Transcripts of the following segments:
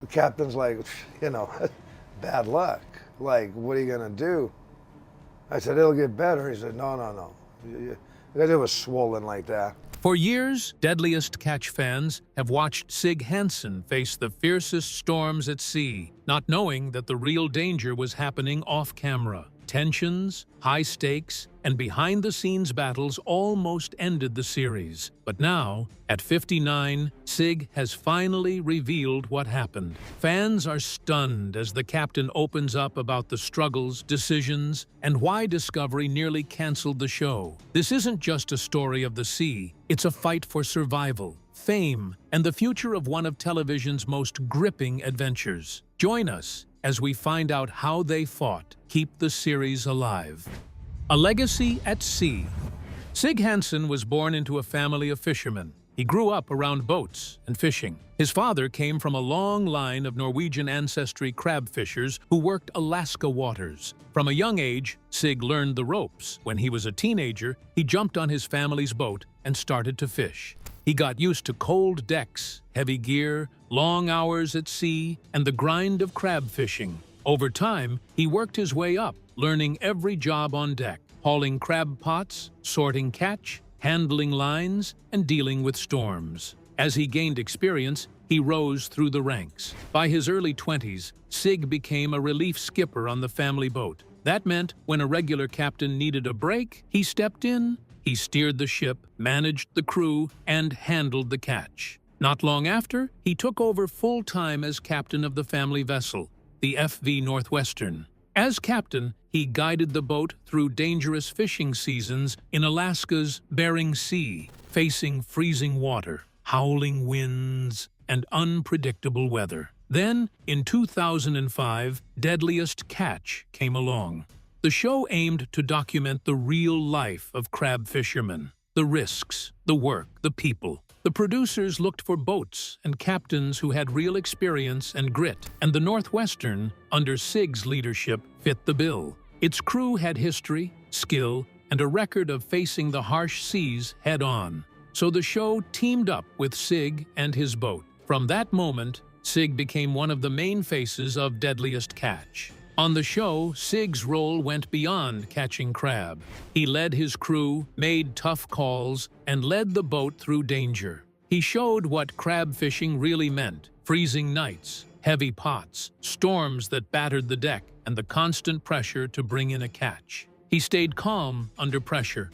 The captain's like, bad luck. Like, what are you gonna do? I said, it'll get better. He said, no. Because it was swollen like that. For years, Deadliest Catch fans have watched Sig Hansen face the fiercest storms at sea, not knowing that the real danger was happening off-camera. Tensions, high stakes, and behind-the-scenes battles almost ended the series. But now, at 59, Sig has finally revealed what happened. Fans are stunned as the captain opens up about the struggles, decisions, and why Discovery nearly canceled the show. This isn't just a story of the sea, it's a fight for survival, fame, and the future of one of television's most gripping adventures. Join us as we find out how they fought, keep the series alive. A legacy at sea. Sig Hansen was born into a family of fishermen. He grew up around boats and fishing. His father came from a long line of Norwegian ancestry crab fishers who worked Alaska waters. From a young age, Sig learned the ropes. When he was a teenager, he jumped on his family's boat and started to fish. He got used to cold decks, heavy gear, long hours at sea, and the grind of crab fishing. Over time, he worked his way up, learning every job on deck, hauling crab pots, sorting catch, handling lines, and dealing with storms. As he gained experience, he rose through the ranks. By his early 20s, Sig became a relief skipper on the family boat. That meant when a regular captain needed a break, he stepped in. He steered the ship, managed the crew, and handled the catch. Not long after, he took over full-time as captain of the family vessel, the FV Northwestern. As captain, he guided the boat through dangerous fishing seasons in Alaska's Bering Sea, facing freezing water, howling winds, and unpredictable weather. Then, in 2005, Deadliest Catch came along. The show aimed to document the real life of crab fishermen, the risks, the work, the people. The producers looked for boats and captains who had real experience and grit, and the Northwestern, under Sig's leadership, fit the bill. Its crew had history, skill, and a record of facing the harsh seas head-on. So the show teamed up with Sig and his boat. From that moment, Sig became one of the main faces of Deadliest Catch. On the show, Sig's role went beyond catching crab. He led his crew, made tough calls, and led the boat through danger. He showed what crab fishing really meant: freezing nights, heavy pots, storms that battered the deck, and the constant pressure to bring in a catch. He stayed calm under pressure,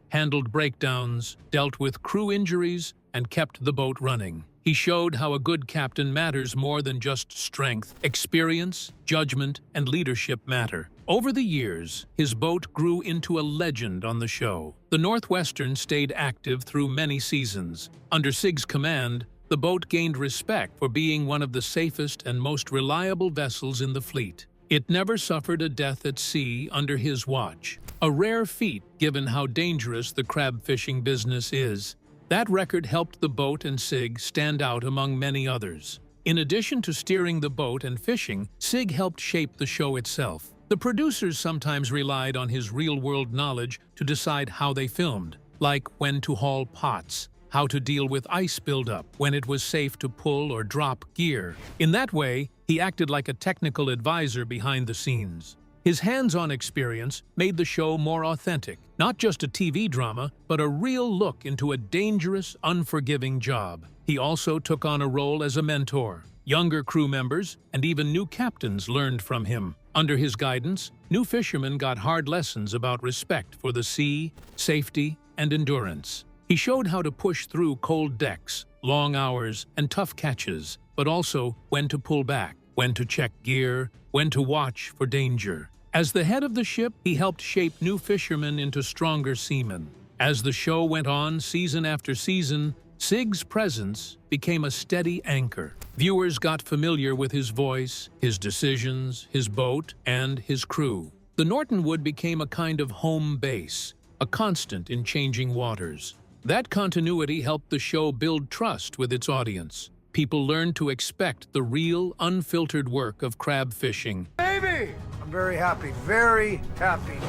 handled breakdowns, dealt with crew injuries, and kept the boat running. He showed how a good captain matters more than just strength. Experience, judgment, and leadership matter. Over the years, his boat grew into a legend on the show. The Northwestern stayed active through many seasons. Under Sig's command, the boat gained respect for being one of the safest and most reliable vessels in the fleet. It never suffered a death at sea under his watch, a rare feat given how dangerous the crab fishing business is. That record helped the boat and Sig stand out among many others. In addition to steering the boat and fishing, Sig helped shape the show itself. The producers sometimes relied on his real-world knowledge to decide how they filmed, like when to haul pots, how to deal with ice buildup, when it was safe to pull or drop gear. In that way, he acted like a technical advisor behind the scenes. His hands-on experience made the show more authentic, not just a TV drama, but a real look into a dangerous, unforgiving job. He also took on a role as a mentor. Younger crew members and even new captains learned from him. Under his guidance, new fishermen got hard lessons about respect for the sea, safety, and endurance. He showed how to push through cold decks, long hours, and tough catches, but also when to pull back, when to check gear, when to watch for danger. As the head of the ship, he helped shape new fishermen into stronger seamen. As the show went on season after season, Sig's presence became a steady anchor. Viewers got familiar with his voice, his decisions, his boat, and his crew. The Nortonwood became a kind of home base, a constant in changing waters. That continuity helped the show build trust with its audience. People learned to expect the real, unfiltered work of crab fishing. Baby! I'm very happy, very happy.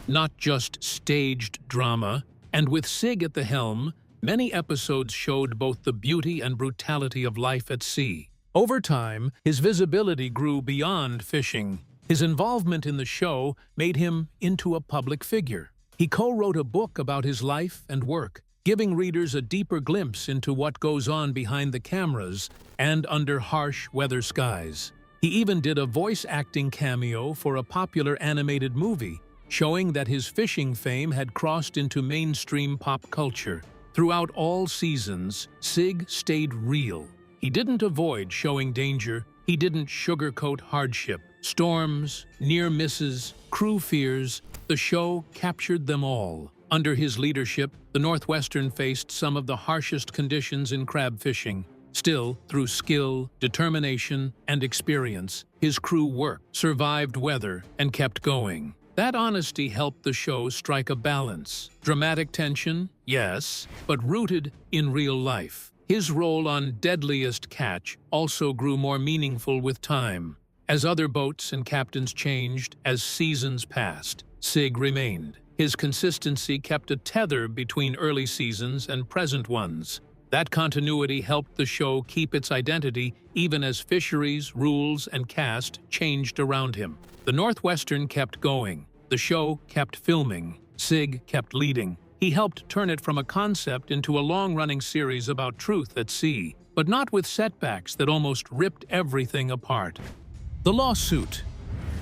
Not just staged drama, and with Sig at the helm, Many episodes showed both the beauty and brutality of life at sea. Over time, his visibility grew beyond fishing. His involvement in the show made him into a public figure. He co-wrote a book about his life and work, giving readers a deeper glimpse into what goes on behind the cameras and under harsh weather skies. He even did a voice acting cameo for a popular animated movie, showing that his fishing fame had crossed into mainstream pop culture. Throughout all seasons, Sig stayed real. He didn't avoid showing danger. He didn't sugarcoat hardship. Storms, near misses, crew fears, the show captured them all. Under his leadership, the Northwestern faced some of the harshest conditions in crab fishing. Still, through skill, determination, and experience, his crew worked, survived weather, and kept going. That honesty helped the show strike a balance. Dramatic tension, yes, but rooted in real life. His role on Deadliest Catch also grew more meaningful with time. As other boats and captains changed, as seasons passed, Sig remained. His consistency kept a tether between early seasons and present ones. That continuity helped the show keep its identity even as fisheries, rules, and cast changed around him. The Northwestern kept going. The show kept filming. Sig kept leading. He helped turn it from a concept into a long-running series about truth at sea, but not with setbacks that almost ripped everything apart. The lawsuit.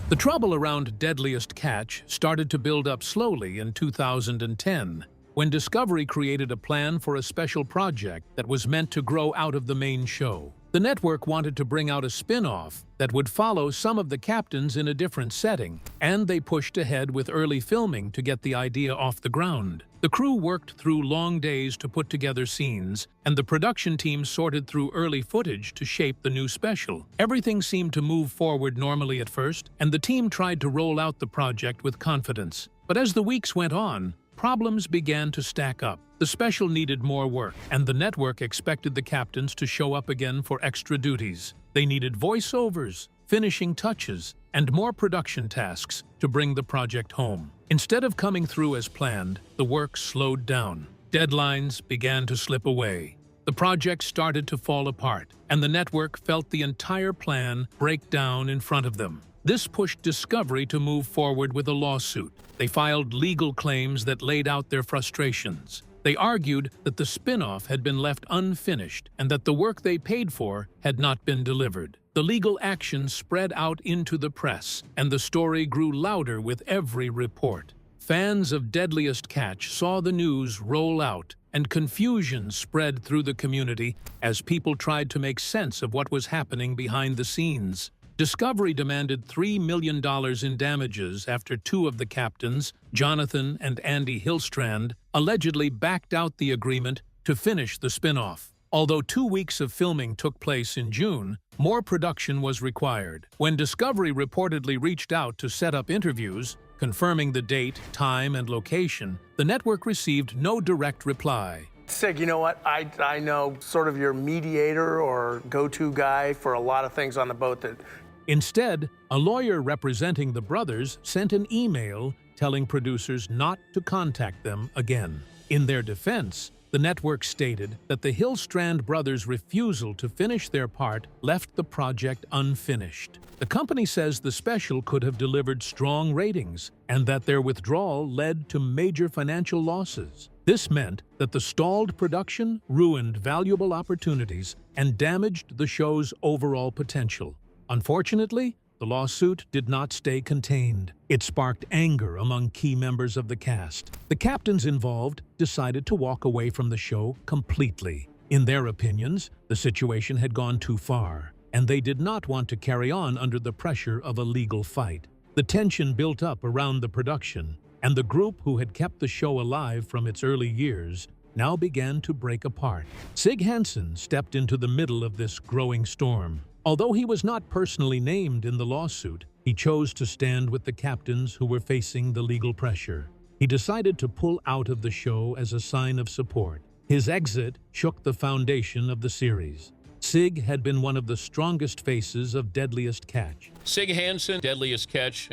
The trouble around Deadliest Catch started to build up slowly in 2010, when Discovery created a plan for a special project that was meant to grow out of the main show. The network wanted to bring out a spin-off that would follow some of the captains in a different setting, and they pushed ahead with early filming to get the idea off the ground. The crew worked through long days to put together scenes, and the production team sorted through early footage to shape the new special. Everything seemed to move forward normally at first, and the team tried to roll out the project with confidence. But as the weeks went on, problems began to stack up. The special needed more work, and the network expected the captains to show up again for extra duties. They needed voiceovers, finishing touches, and more production tasks to bring the project home. Instead of coming through as planned, the work slowed down. Deadlines began to slip away. The project started to fall apart, and the network felt the entire plan break down in front of them. This pushed Discovery to move forward with a lawsuit. They filed legal claims that laid out their frustrations. They argued that the spin-off had been left unfinished and that the work they paid for had not been delivered. The legal action spread out into the press, and the story grew louder with every report. Fans of Deadliest Catch saw the news roll out, and confusion spread through the community as people tried to make sense of what was happening behind the scenes. Discovery demanded $3 million in damages after two of the captains, Jonathan and Andy Hillstrand, allegedly backed out the agreement to finish the spin-off. Although 2 weeks of filming took place in June, more production was required. When Discovery reportedly reached out to set up interviews, confirming the date, time, and location, the network received no direct reply. Sig, you know what? I know sort of your mediator or go-to guy for a lot of things on the boat that... Instead, a lawyer representing the brothers sent an email telling producers not to contact them again. In their defense, the network stated that the Hillstrand brothers' refusal to finish their part left the project unfinished. The company says the special could have delivered strong ratings and that their withdrawal led to major financial losses. This meant that the stalled production ruined valuable opportunities and damaged the show's overall potential. Unfortunately, the lawsuit did not stay contained. It sparked anger among key members of the cast. The captains involved decided to walk away from the show completely. In their opinions, the situation had gone too far, and they did not want to carry on under the pressure of a legal fight. The tension built up around the production, and the group who had kept the show alive from its early years now began to break apart. Sig Hansen stepped into the middle of this growing storm. Although he was not personally named in the lawsuit, he chose to stand with the captains who were facing the legal pressure. He decided to pull out of the show as a sign of support. His exit shook the foundation of the series. Sig had been one of the strongest faces of Deadliest Catch. Sig Hansen, Deadliest Catch,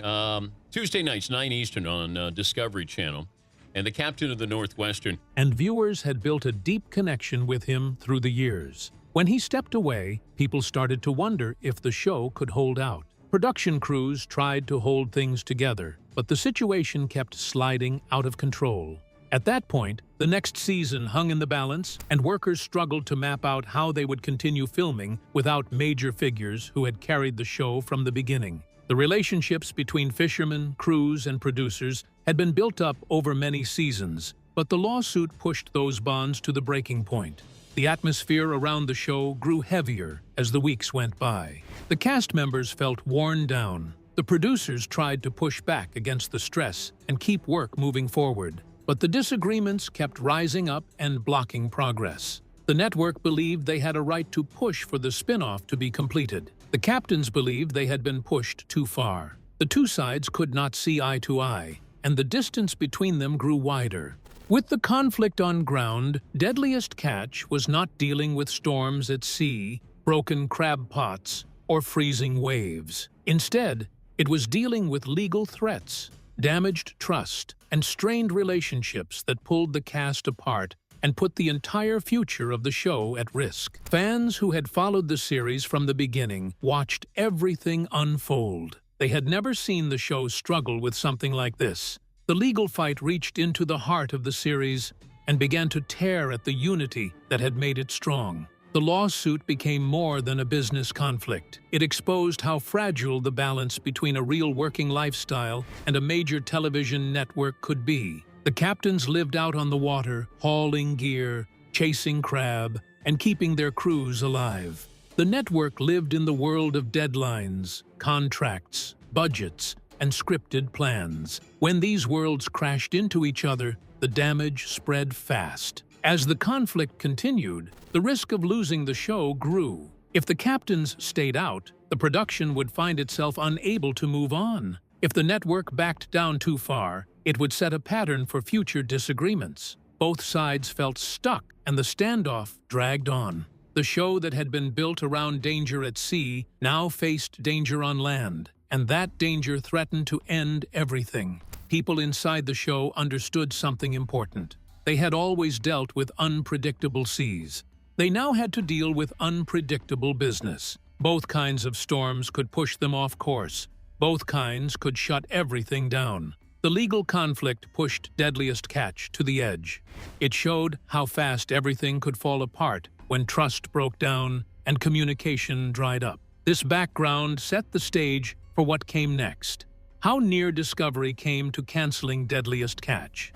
Tuesday nights, 9 Eastern on Discovery Channel. and the captain of the Northwestern. And viewers had built a deep connection with him through the years. When he stepped away, people started to wonder if the show could hold out. Production crews tried to hold things together, but the situation kept sliding out of control. At that point, the next season hung in the balance, and workers struggled to map out how they would continue filming without major figures who had carried the show from the beginning. The relationships between fishermen, crews, and producers had been built up over many seasons, but the lawsuit pushed those bonds to the breaking point. The atmosphere around the show grew heavier as the weeks went by. The cast members felt worn down. The producers tried to push back against the stress and keep work moving forward. But the disagreements kept rising up and blocking progress. The network believed they had a right to push for the spin-off to be completed. The captains believed they had been pushed too far. The two sides could not see eye to eye, and the distance between them grew wider. With the conflict on ground, Deadliest Catch was not dealing with storms at sea, broken crab pots, or freezing waves. Instead, it was dealing with legal threats, damaged trust, and strained relationships that pulled the cast apart and put the entire future of the show at risk. Fans who had followed the series from the beginning watched everything unfold. They had never seen the show struggle with something like this. The legal fight reached into the heart of the series and began to tear at the unity that had made it strong. The lawsuit became more than a business conflict. It exposed how fragile the balance between a real working lifestyle and a major television network could be. The captains lived out on the water, hauling gear, chasing crab, and keeping their crews alive. The network lived in the world of deadlines, contracts, budgets, and scripted plans. When these worlds crashed into each other, the damage spread fast. As the conflict continued, the risk of losing the show grew. If the captains stayed out, the production would find itself unable to move on. If the network backed down too far, it would set a pattern for future disagreements. Both sides felt stuck, and the standoff dragged on. The show that had been built around danger at sea now faced danger on land, and that danger threatened to end everything. People inside the show understood something important. They had always dealt with unpredictable seas. They now had to deal with unpredictable business. Both kinds of storms could push them off course. Both kinds could shut everything down. The legal conflict pushed Deadliest Catch to the edge. It showed how fast everything could fall apart when trust broke down and communication dried up. This background set the stage for what came next. How near Discovery came to canceling Deadliest Catch.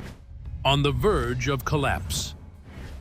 On the verge of collapse.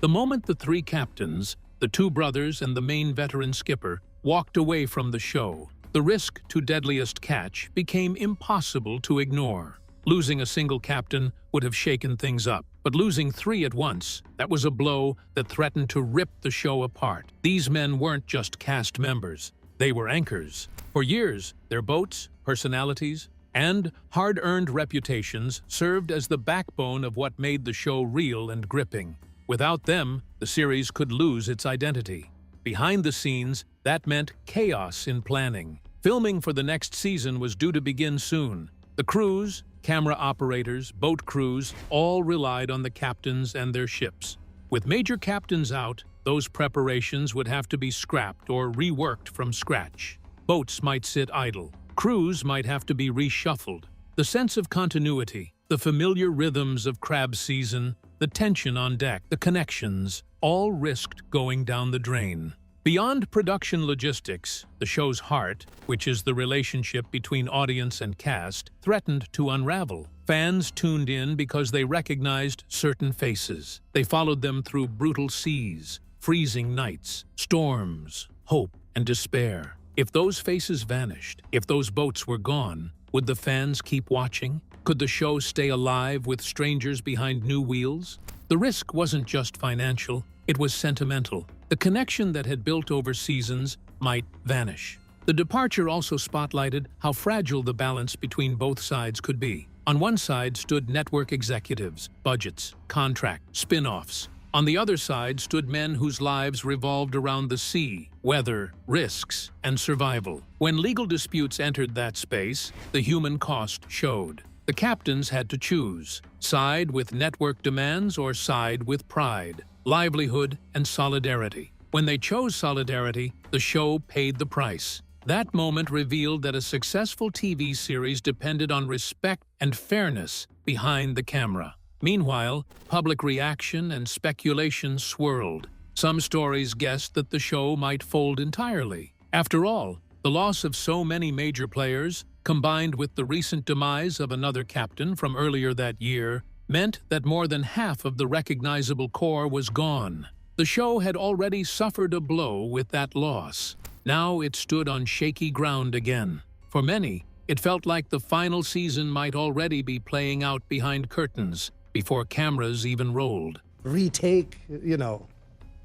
The moment the three captains, the two brothers and the main veteran skipper, walked away from the show, the risk to Deadliest Catch became impossible to ignore. Losing a single captain would have shaken things up, but losing three at once, that was a blow that threatened to rip the show apart. These men weren't just cast members, they were anchors. For years, their boats, personalities, and hard-earned reputations served as the backbone of what made the show real and gripping. Without them, the series could lose its identity. Behind the scenes, that meant chaos in planning. Filming for the next season was due to begin soon. The crews, camera operators, boat crews, all relied on the captains and their ships. With major captains out, those preparations would have to be scrapped or reworked from scratch. Boats might sit idle. Crews might have to be reshuffled. The sense of continuity, the familiar rhythms of crab season, the tension on deck, the connections, all risked going down the drain. Beyond production logistics, the show's heart, which is the relationship between audience and cast, threatened to unravel. Fans tuned in because they recognized certain faces. They followed them through brutal seas, freezing nights, storms, hope, and despair. If those faces vanished, if those boats were gone, would the fans keep watching? Could the show stay alive with strangers behind new wheels? The risk wasn't just financial, it was sentimental. The connection that had built over seasons might vanish. The departure also spotlighted how fragile the balance between both sides could be. On one side stood network executives, budgets, contract, spin-offs. On the other side stood men whose lives revolved around the sea, weather, risks, and survival. When legal disputes entered that space, the human cost showed. The captains had to choose, side with network demands or side with pride, livelihood, and solidarity. When they chose solidarity, the show paid the price. That moment revealed that a successful TV series depended on respect and fairness behind the camera. Meanwhile, public reaction and speculation swirled. Some stories guessed that the show might fold entirely. After all, the loss of so many major players, combined with the recent demise of another captain from earlier that year, meant that more than half of the recognizable core was gone. The show had already suffered a blow with that loss. Now it stood on shaky ground again. For many, it felt like the final season might already be playing out behind curtains before cameras even rolled. Retake,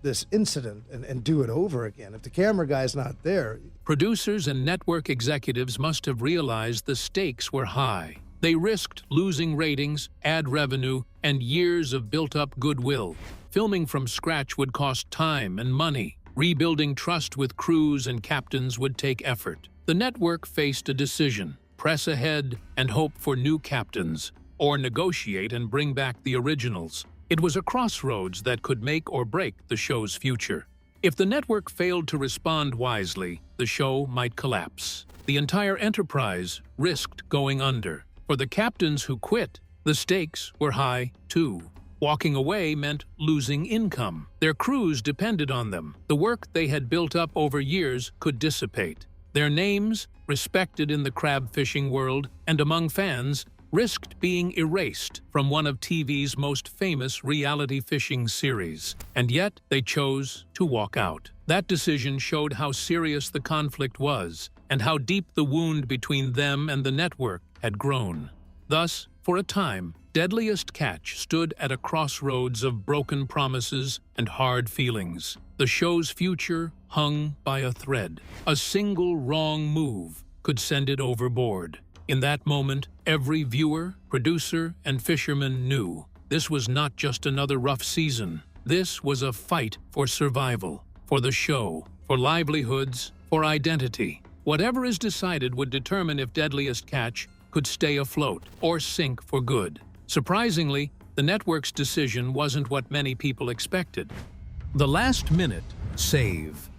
this incident and do it over again. If the camera guy's not there. Producers and network executives must have realized the stakes were high. They risked losing ratings, ad revenue, and years of built-up goodwill. Filming from scratch would cost time and money. Rebuilding trust with crews and captains would take effort. The network faced a decision: press ahead and hope for new captains, or negotiate and bring back the originals. It was a crossroads that could make or break the show's future. If the network failed to respond wisely, the show might collapse. The entire enterprise risked going under. For the captains who quit, the stakes were high too. Walking away meant losing income. Their crews depended on them. The work they had built up over years could dissipate. Their names, respected in the crab fishing world and among fans, risked being erased from one of TV's most famous reality fishing series. And yet, they chose to walk out. That decision showed how serious the conflict was and how deep the wound between them and the network had grown. Thus, for a time, Deadliest Catch stood at a crossroads of broken promises and hard feelings. The show's future hung by a thread. A single wrong move could send it overboard. In that moment, every viewer, producer, and fisherman knew this was not just another rough season. This was a fight for survival, for the show, for livelihoods, for identity. Whatever is decided would determine if Deadliest Catch could stay afloat or sink for good. Surprisingly, the network's decision wasn't what many people expected. The last-minute save.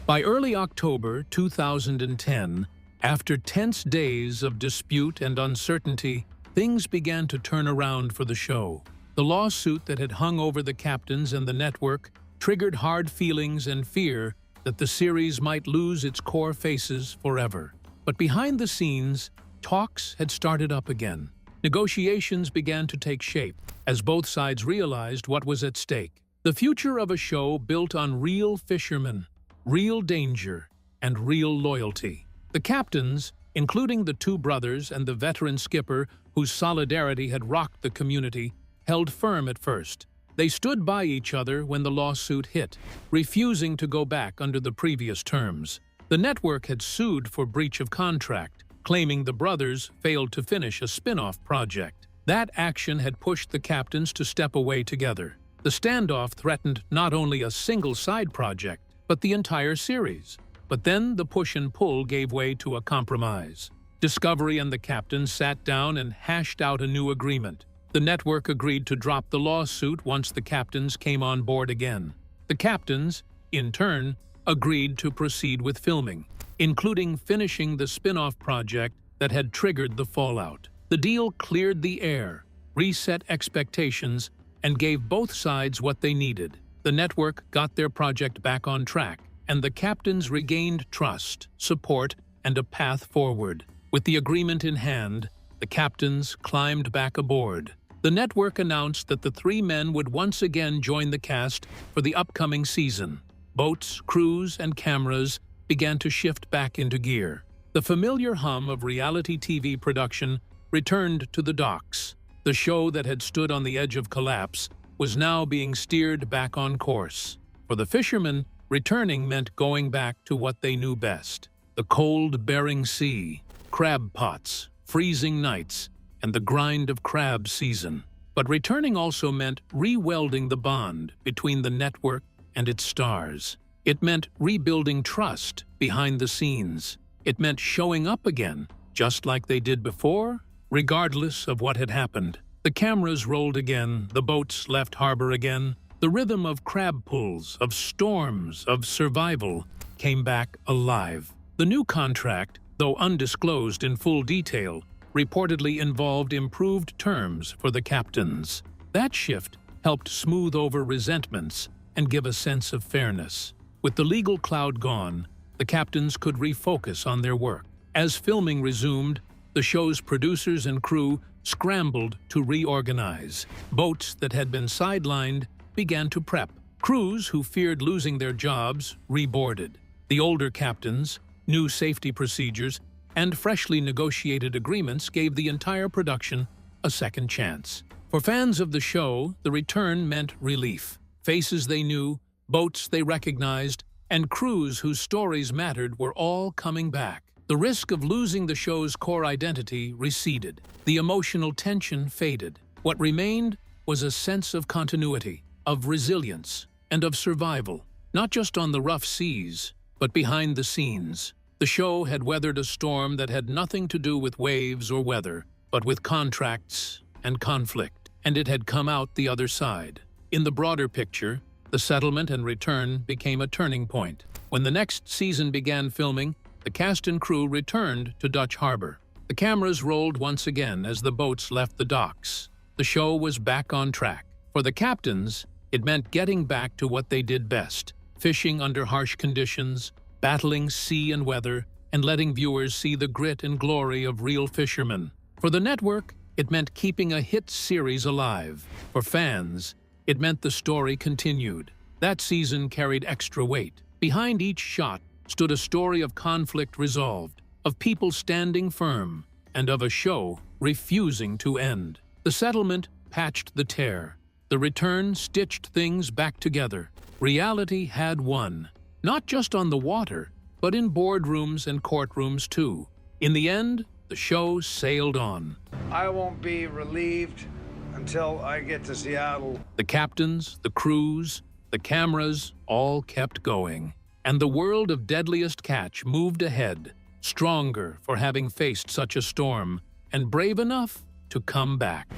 By early October 2010, after tense days of dispute and uncertainty, things began to turn around for the show. The lawsuit that had hung over the captains and the network triggered hard feelings and fear that the series might lose its core faces forever. But behind the scenes, talks had started up again. Negotiations began to take shape as both sides realized what was at stake. The future of a show built on real fishermen, real danger, and real loyalty. The captains, including the two brothers and the veteran skipper whose solidarity had rocked the community, held firm at first. They stood by each other when the lawsuit hit, refusing to go back under the previous terms. The network had sued for breach of contract, claiming the brothers failed to finish a spin-off project. That action had pushed the captains to step away together. The standoff threatened not only a single side project, but the entire series. But then the push and pull gave way to a compromise. Discovery and the captains sat down and hashed out a new agreement. The network agreed to drop the lawsuit once the captains came on board again. The captains, in turn, agreed to proceed with filming, including finishing the spin-off project that had triggered the fallout. The deal cleared the air, reset expectations, and gave both sides what they needed. The network got their project back on track, and the captains regained trust, support, and a path forward. With the agreement in hand, the captains climbed back aboard. The network announced that the three men would once again join the cast for the upcoming season. Boats, crews, and cameras began to shift back into gear. The familiar hum of reality TV production returned to the docks. The show that had stood on the edge of collapse was now being steered back on course. For the fishermen, returning meant going back to what they knew best: the cold Bering Sea, crab pots, freezing nights, and the grind of crab season. But returning also meant re-welding the bond between the network and its stars. It meant rebuilding trust behind the scenes. It meant showing up again, just like they did before, Regardless of what had happened, the cameras rolled again, the boats left harbor again. The rhythm of crab pulls, of storms, of survival came back alive. The new contract, though undisclosed in full detail, reportedly involved improved terms for the captains. That shift helped smooth over resentments and give a sense of fairness. With the legal cloud gone, the captains could refocus on their work. As filming resumed, the show's producers and crew scrambled to reorganize. Boats that had been sidelined began to prep. Crews who feared losing their jobs reboarded. The older captains, new safety procedures, and freshly negotiated agreements gave the entire production a second chance. For fans of the show, the return meant relief. Faces they knew, boats they recognized, and crews whose stories mattered were all coming back. The risk of losing the show's core identity receded. The emotional tension faded. What remained was a sense of continuity, of resilience, and of survival, not just on the rough seas, but behind the scenes. The show had weathered a storm that had nothing to do with waves or weather, but with contracts and conflict, and it had come out the other side. In the broader picture, the settlement and return became a turning point. When the next season began filming, the cast and crew returned to Dutch Harbor. The cameras rolled once again as the boats left the docks. The show was back on track. For the captains, it meant getting back to what they did best: fishing under harsh conditions, battling sea and weather, and letting viewers see the grit and glory of real fishermen. For the network, it meant keeping a hit series alive. For fans, it meant the story continued. That season carried extra weight. Behind each shot stood a story of conflict resolved, of people standing firm, and of a show refusing to end. The settlement patched the tear. The return stitched things back together. Reality had won, not just on the water, but in boardrooms and courtrooms too. In the end, the show sailed on. I won't be relieved until I get to Seattle. The captains, the crews, the cameras all kept going. And the world of Deadliest Catch moved ahead, stronger for having faced such a storm, and brave enough to come back.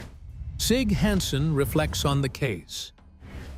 Sig Hansen reflects on the case.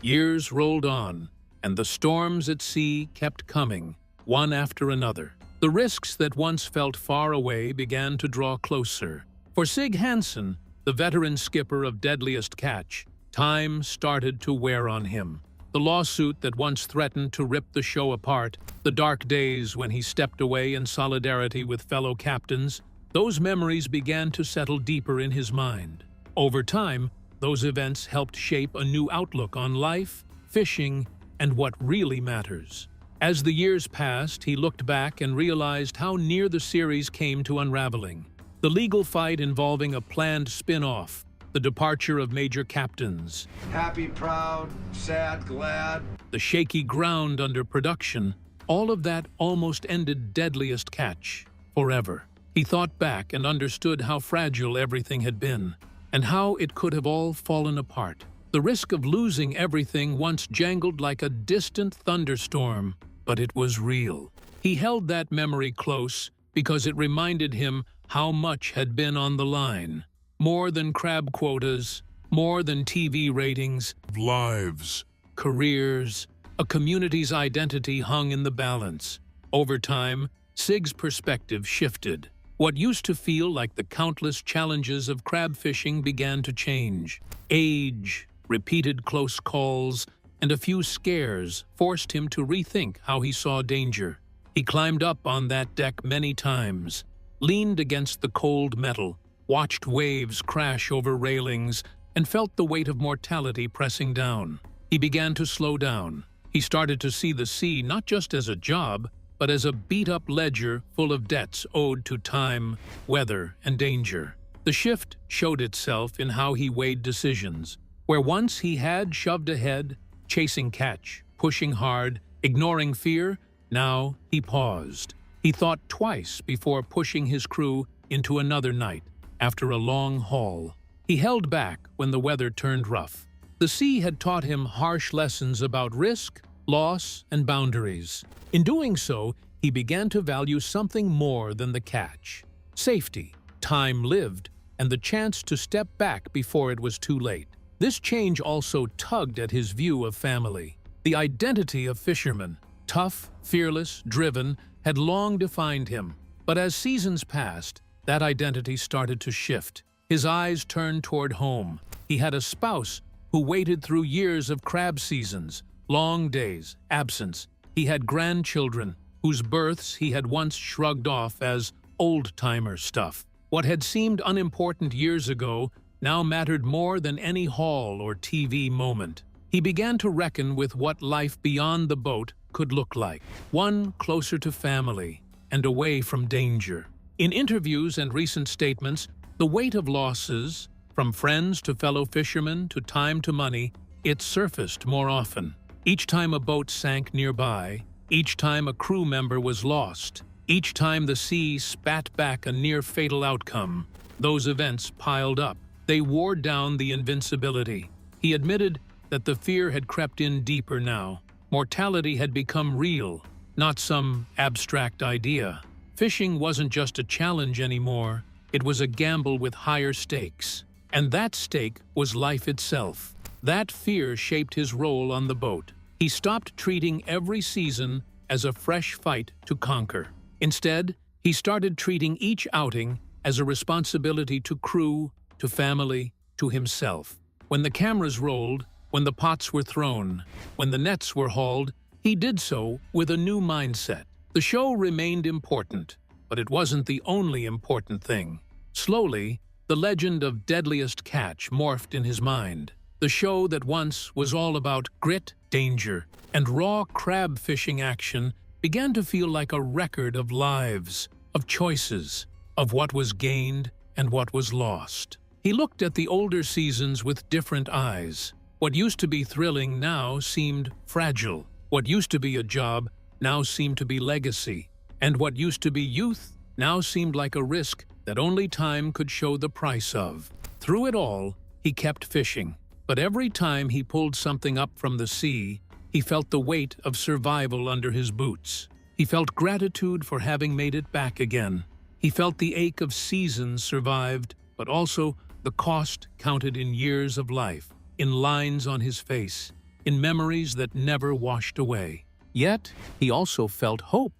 Years rolled on, and the storms at sea kept coming, one after another. The risks that once felt far away began to draw closer. For Sig Hansen, the veteran skipper of Deadliest Catch, time started to wear on him. The lawsuit that once threatened to rip the show apart, the dark days when he stepped away in solidarity with fellow captains, those memories began to settle deeper in his mind. Over time, those events helped shape a new outlook on life, fishing, and what really matters. As the years passed, he looked back and realized how near the series came to unraveling. The legal fight involving a planned spin-off, the departure of major captains, Happy, proud, sad, glad. the shaky ground under production, all of that almost ended Deadliest Catch forever. He thought back and understood how fragile everything had been, and how it could have all fallen apart. The risk of losing everything once jangled like a distant thunderstorm, but it was real. He held that memory close because it reminded him how much had been on the line. More than crab quotas, more than TV ratings, lives, careers, a community's identity hung in the balance. Over time, Sig's perspective shifted. What used to feel like the countless challenges of crab fishing began to change. Age, repeated close calls, and a few scares forced him to rethink how he saw danger. He climbed up on that deck many times, leaned against the cold metal, watched waves crash over railings, and felt the weight of mortality pressing down. He began to slow down. He started to see the sea not just as a job, but as a beat-up ledger full of debts owed to time, weather, and danger. The shift showed itself in how he weighed decisions. Where once he had shoved ahead, chasing catch, pushing hard, ignoring fear, now he paused. He thought twice before pushing his crew into another night. After a long haul, he held back when the weather turned rough. The sea had taught him harsh lessons about risk, loss, and boundaries. In doing so, he began to value something more than the catch: safety, time lived, and the chance to step back before it was too late. This change also tugged at his view of family. The identity of fisherman, tough, fearless, driven, had long defined him. But as seasons passed, that identity started to shift. His eyes turned toward home. He had a spouse who waited through years of crab seasons, long days, absence. He had grandchildren whose births he had once shrugged off as old-timer stuff. What had seemed unimportant years ago now mattered more than any haul or TV moment. He began to reckon with what life beyond the boat could look like, one closer to family and away from danger. In interviews and recent statements, the weight of losses, from friends to fellow fishermen to time to money, it surfaced more often. Each time a boat sank nearby, each time a crew member was lost, each time the sea spat back a near-fatal outcome, those events piled up. They wore down the invincibility. He admitted that the fear had crept in deeper now. Mortality had become real, not some abstract idea. Fishing wasn't just a challenge anymore, it was a gamble with higher stakes. And that stake was life itself. That fear shaped his role on the boat. He stopped treating every season as a fresh fight to conquer. Instead, he started treating each outing as a responsibility to crew, to family, to himself. When the cameras rolled, when the pots were thrown, when the nets were hauled, he did so with a new mindset. The show remained important, but it wasn't the only important thing. Slowly, the legend of Deadliest Catch morphed in his mind. The show that once was all about grit, danger, and raw crab fishing action began to feel like a record of lives, of choices, of what was gained and what was lost. He looked at the older seasons with different eyes. What used to be thrilling now seemed fragile. What used to be a job now seemed to be legacy. And what used to be youth now seemed like a risk that only time could show the price of. Through it all, he kept fishing. But every time he pulled something up from the sea, he felt the weight of survival under his boots. He felt gratitude for having made it back again. He felt the ache of seasons survived, but also the cost counted in years of life, in lines on his face, in memories that never washed away. Yet, he also felt hope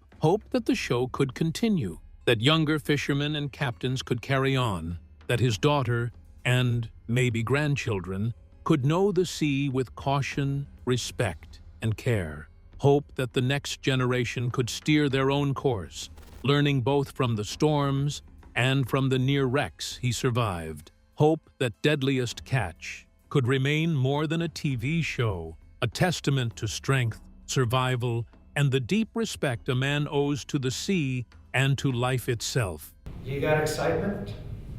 that the show could continue, that younger fishermen and captains could carry on, that his daughter and maybe grandchildren could know the sea with caution, respect, and care. Hope that the next generation could steer their own course, learning both from the storms and from the near wrecks he survived. Hope that Deadliest Catch could remain more than a TV show, a testament to strength, survival, and the deep respect a man owes to the sea and to life itself. You got excitement,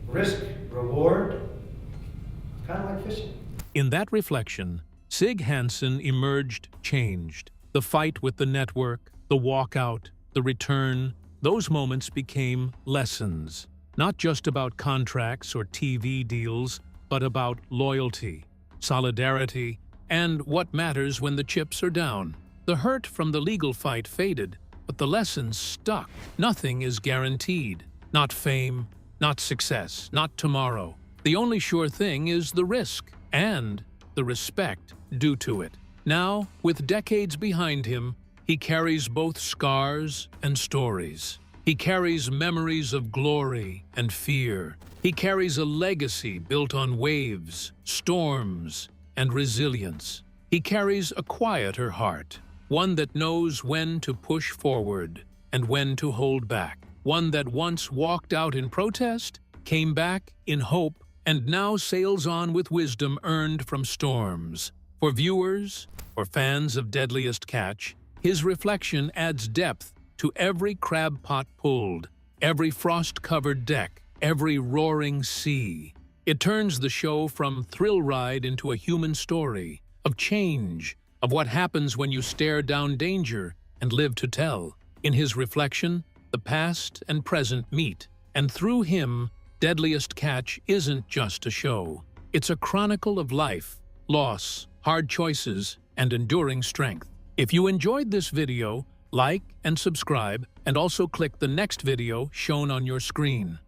risk, reward, kind of like fishing. In that reflection, Sig Hansen emerged changed. The fight with the network, the walkout, the return, those moments became lessons. Not just about contracts or TV deals, but about loyalty, solidarity, and what matters when the chips are down. The hurt from the legal fight faded, but the lessons stuck. Nothing is guaranteed. Not fame, not success, not tomorrow. The only sure thing is the risk and the respect due to it. Now, with decades behind him, he carries both scars and stories. He carries memories of glory and fear. He carries a legacy built on waves, storms, and resilience. He carries a quieter heart, one that knows when to push forward and when to hold back. One that once walked out in protest, came back in hope, and now sails on with wisdom earned from storms. For viewers, for fans of Deadliest Catch, his reflection adds depth to every crab pot pulled, every frost-covered deck, every roaring sea. It turns the show from thrill ride into a human story, of change, of what happens when you stare down danger and live to tell. In his reflection, the past and present meet, and through him, Deadliest Catch isn't just a show. It's a chronicle of life, loss, hard choices, and enduring strength. If you enjoyed this video, like and subscribe, and also click the next video shown on your screen.